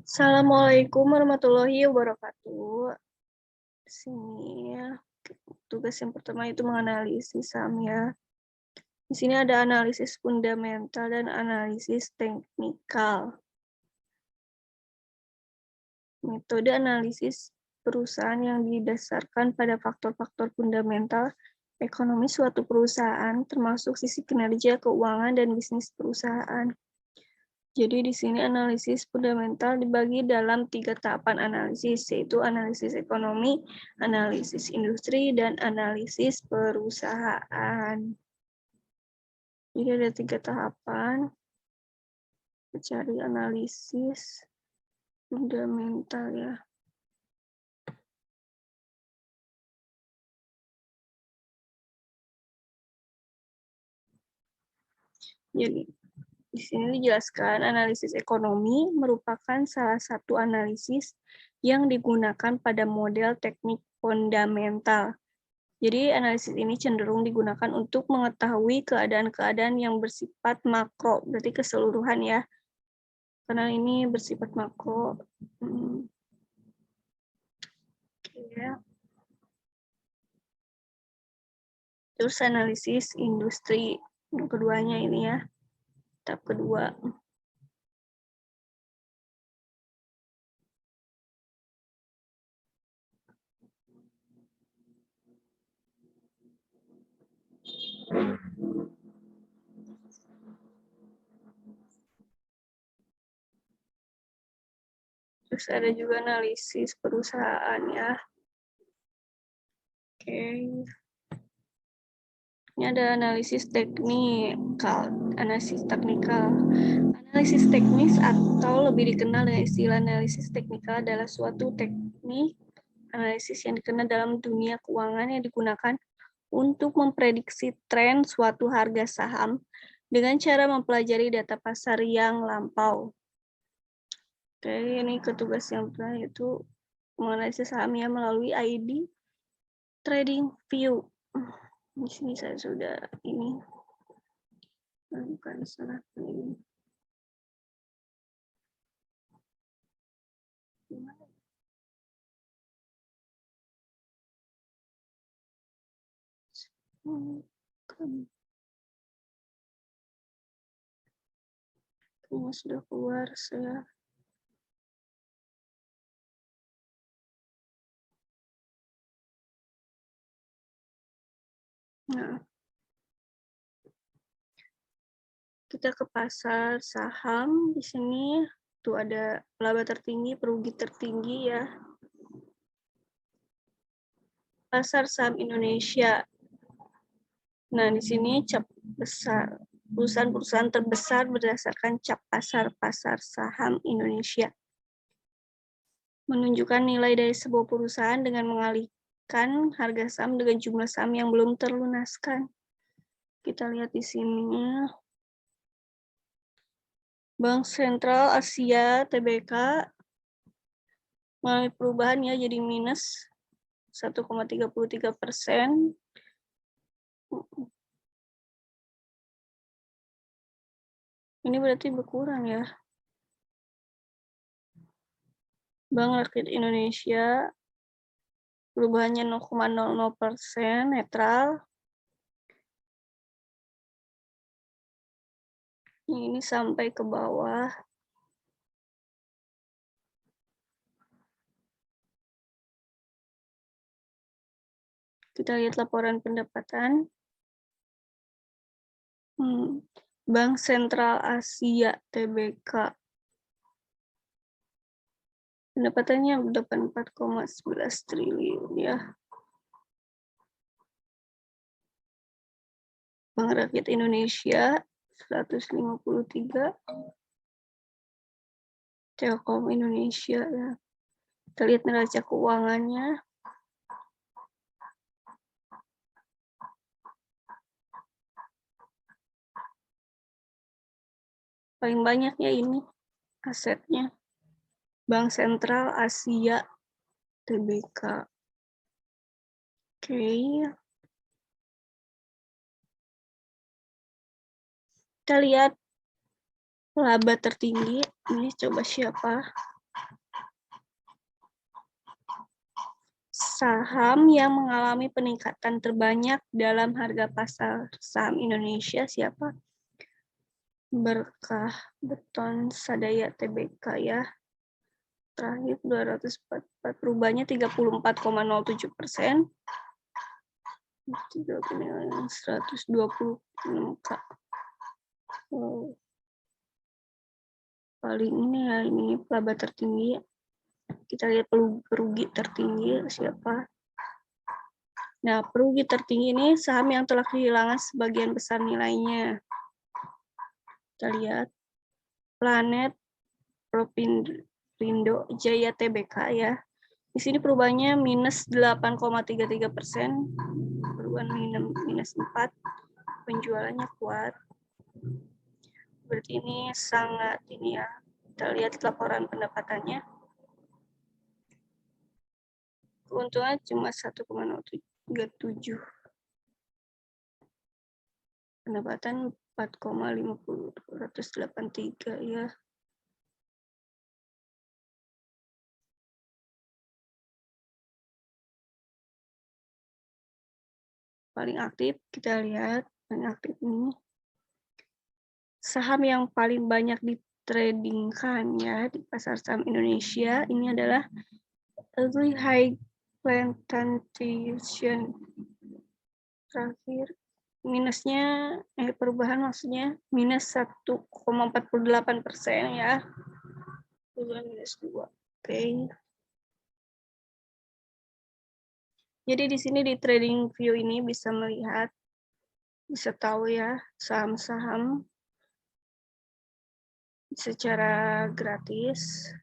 Assalamualaikum warahmatullahi wabarakatuh. Sini ya. Tugas yang pertama itu menganalisis saham ya. Di sini ada analisis fundamental dan analisis teknikal. Metode analisis perusahaan yang didasarkan pada faktor-faktor fundamental ekonomi suatu perusahaan, termasuk sisi kinerja, keuangan, dan bisnis perusahaan. Jadi di sini analisis fundamental dibagi dalam 3 tahapan analisis, yaitu analisis ekonomi, analisis industri, dan analisis perusahaan. Jadi ada 3 tahapan. Cari analisis fundamental ya. Jadi di sini dijelaskan analisis ekonomi merupakan salah satu analisis yang digunakan pada model teknik fundamental. Jadi analisis ini cenderung digunakan untuk mengetahui keadaan-keadaan yang bersifat makro, berarti keseluruhan ya. Karena ini bersifat makro. Oke. Terus analisis industri, yang keduanya ini ya, tahap kedua. Terus ada juga analisis perusahaan ya. Oke. Ini ada analisis teknikal. Analisis teknis atau lebih dikenal dengan istilah analisis teknikal adalah suatu teknik analisis yang dikenal dalam dunia keuangan yang digunakan untuk memprediksi tren suatu harga saham dengan cara mempelajari data pasar yang lampau. Oke, ini tugas yang pertama yaitu menganalisis saham ya melalui ID Trading View. Di sini saya sudah ini bukan salah ini. Kayaknya sudah keluar saya. Nah, kita ke pasar saham di sini tuh ada laba tertinggi, perugi tertinggi ya. Pasar saham Indonesia. Nah, di sini cap besar. Perusahaan-perusahaan terbesar berdasarkan cap pasar saham Indonesia. Menunjukkan nilai dari sebuah perusahaan dengan mengalihkan harga saham dengan jumlah saham yang belum terlunaskan. Kita lihat di sini. Bank Sentral Asia (TBK) mengalami perubahan ya, jadi minus 1,33%. Ini berarti berkurang ya. Bank Rakyat Indonesia perubahannya 0,00%, netral. Ini sampai ke bawah. Kita lihat laporan pendapatan. Bank Sentral Asia (TBK) pendapatannya 84,11 triliun ya. Bank Rakyat Indonesia 153. Telkom Indonesia ya. Kita lihat neraca keuangannya. Paling banyak ya ini asetnya. Bank Sentral Asia (TBK). Oke. Kita lihat laba tertinggi. Ini coba siapa? saham yang mengalami peningkatan terbanyak dalam harga pasar saham Indonesia siapa? Berkah Beton Sadaya Tbk ya. Terakhir 244, perubahannya 34,07%. 126K. Paling ini ya, ini laba tertinggi. Kita lihat perugi tertinggi siapa. Nah, perugi tertinggi ini saham yang telah kehilangan sebagian besar nilainya. Kita lihat Planet Propindo Jaya Tbk ya. Di sini perubahannya minus 8,33%, perubahan minus 4, penjualannya kuat. Berarti ini sangat ini ya. Kita lihat laporan pendapatannya. Keuntungan cuma 1,037. Pendapatan 4,583 ya. Paling aktif kita lihat, paling aktif ini saham yang paling banyak ditradingkan ya di pasar saham Indonesia ini adalah Agree High Plantation. Terakhir minusnya perubahan maksudnya minus 1,48% ya. Perubahan minus 2. Oke. Jadi di sini di trading view ini bisa melihat, bisa tahu ya saham-saham secara gratis.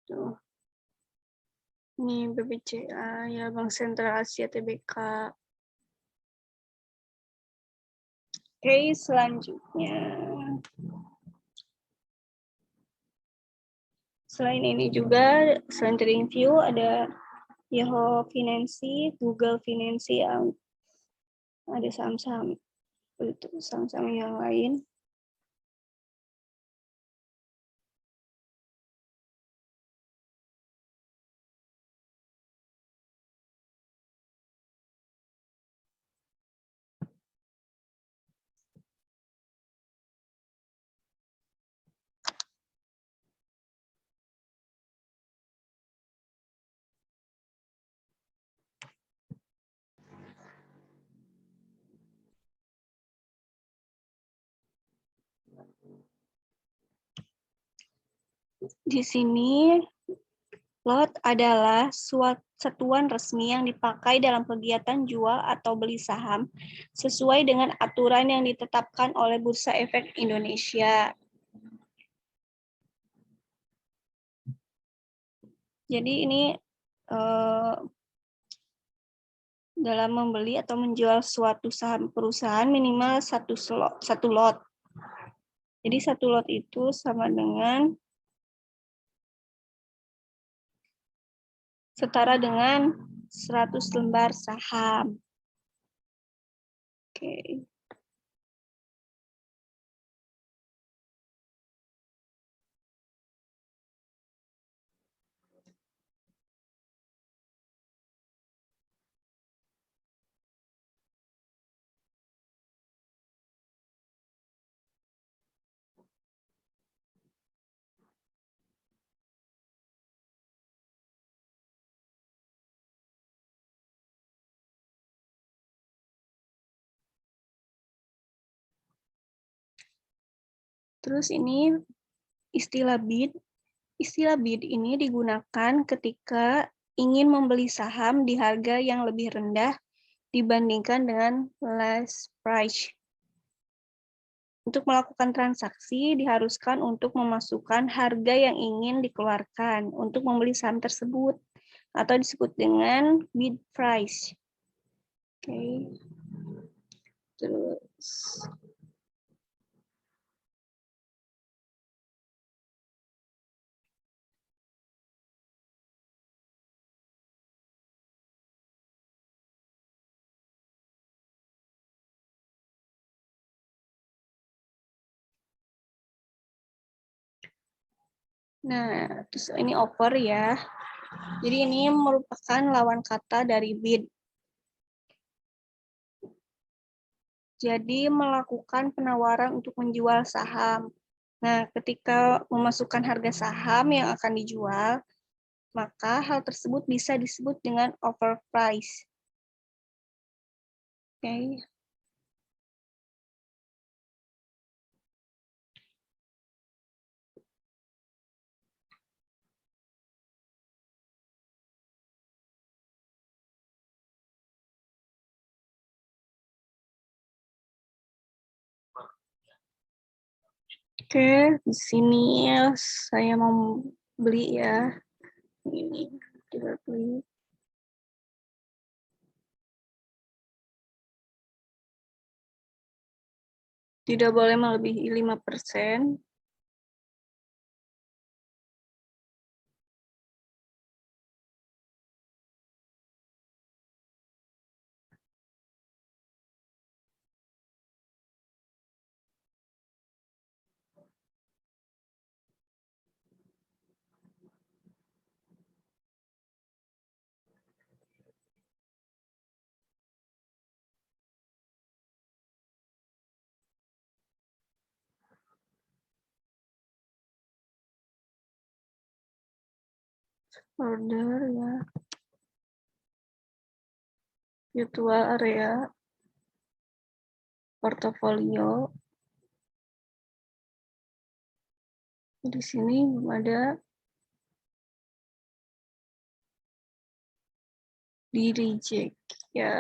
Tuh. Ini BBCA ya, Bank Sentral Asia Tbk. Oke, selanjutnya. Selain ini juga, selain trading view ada Yahoo Finance, Google Finance, yang ada saham-saham itu, saham-saham yang lain. Di sini lot adalah satuan resmi yang dipakai dalam kegiatan jual atau beli saham sesuai dengan aturan yang ditetapkan oleh Bursa Efek Indonesia. Jadi ini dalam membeli atau menjual suatu saham perusahaan minimal satu lot. Jadi satu lot itu sama dengan setara dengan 100 lembar saham. Oke. Terus ini istilah bid. Istilah bid ini digunakan ketika ingin membeli saham di harga yang lebih rendah dibandingkan dengan last price. Untuk melakukan transaksi diharuskan untuk memasukkan harga yang ingin dikeluarkan untuk membeli saham tersebut atau disebut dengan bid price. Oke. Terus Nah, terus ini offer ya. Jadi ini merupakan lawan kata dari bid. Jadi melakukan penawaran untuk menjual saham. Nah, ketika memasukkan harga saham yang akan dijual, maka hal tersebut bisa disebut dengan offer price. Oke. Oke, di sini saya mau beli ya. Ini kita beli. Tidak boleh melebihi 5%. Order ya. Virtual area. Portofolio. Di sini belum ada. Di reject ya.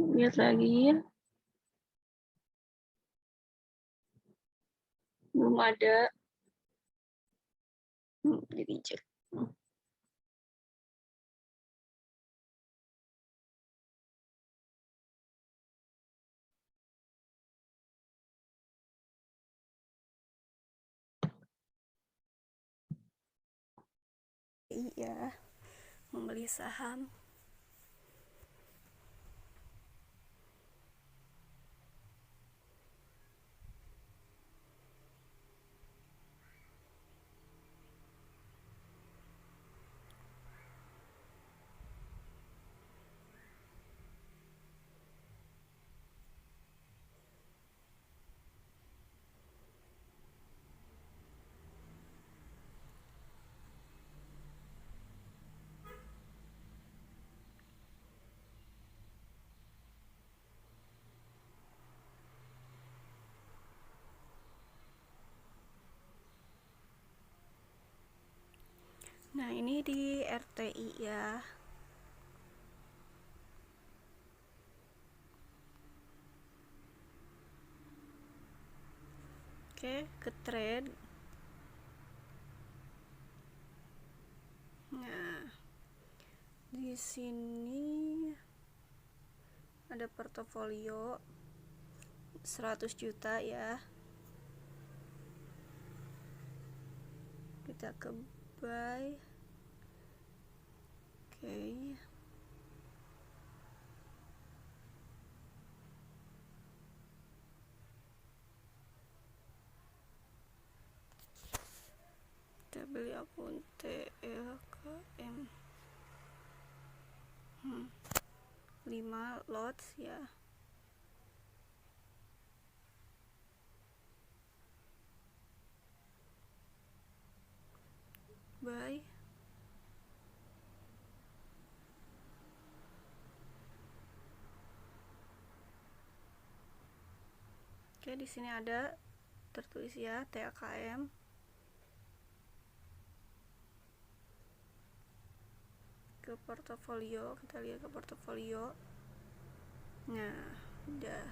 Lihat lagi. Belum ada. Di reject. Iya, membeli saham. Nah, ini di RTI ya. Oke, ke trade. Nah, di sini ada portofolio 100 juta ya. Kita ke buy. Oke. Kita beli akun TLKM 5 lots ya. Buy. Oke, di sini ada tertulis ya TLKM. Ke portofolio, kita lihat ke portofolio. Nah, udah.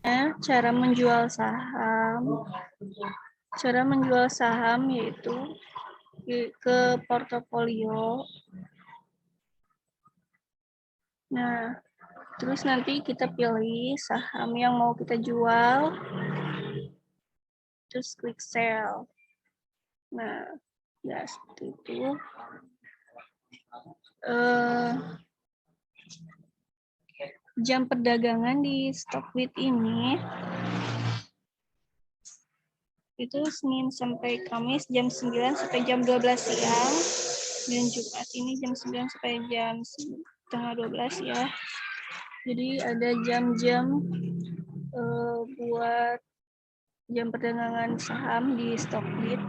Nah, cara menjual saham. Cara menjual saham yaitu ke portofolio. Nah, terus nanti kita pilih saham yang mau kita jual. Terus klik sell. Nah, ya seperti itu. Jam perdagangan di Stockbit ini itu Senin sampai Kamis jam 9 sampai jam 12 siang, dan Jumat ini jam 9 sampai jam setengah 12 ya. Jadi ada jam-jam buat jam perdagangan saham di Stockbit.